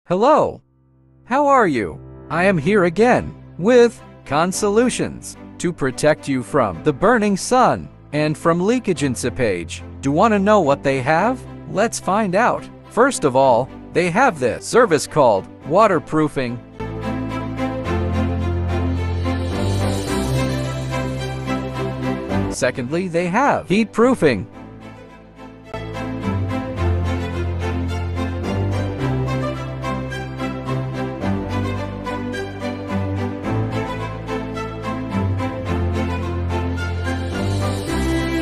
Hello, how are you? I am here again with Khansolutions to protect you from the burning sun and from leakage in seepage. Do you want to know what they have? Let's find out. First of all, they have this service called waterproofing. Secondly, they have heatproofing.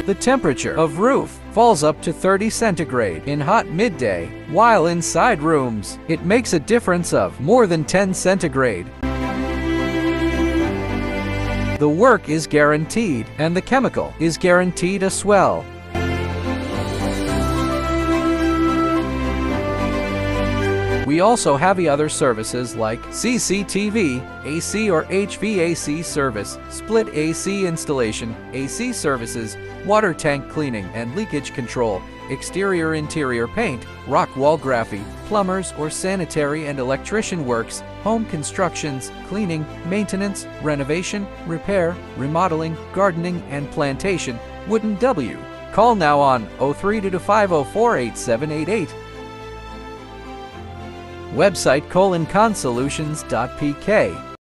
The temperature of roof falls up to 30 centigrade in hot midday, while inside rooms, it makes a difference of more than 10 centigrade. The work is guaranteed, and the chemical is guaranteed as well. We also have the other services like CCTV, AC or HVAC service, split AC installation, AC services, water tank cleaning and leakage control, exterior-interior paint, rock wall graffiti, plumbers or sanitary and electrician works, home constructions, cleaning, maintenance, renovation, repair, remodeling, gardening and plantation, wooden W. Call now on 0322504888. Website Khansolutions.pk.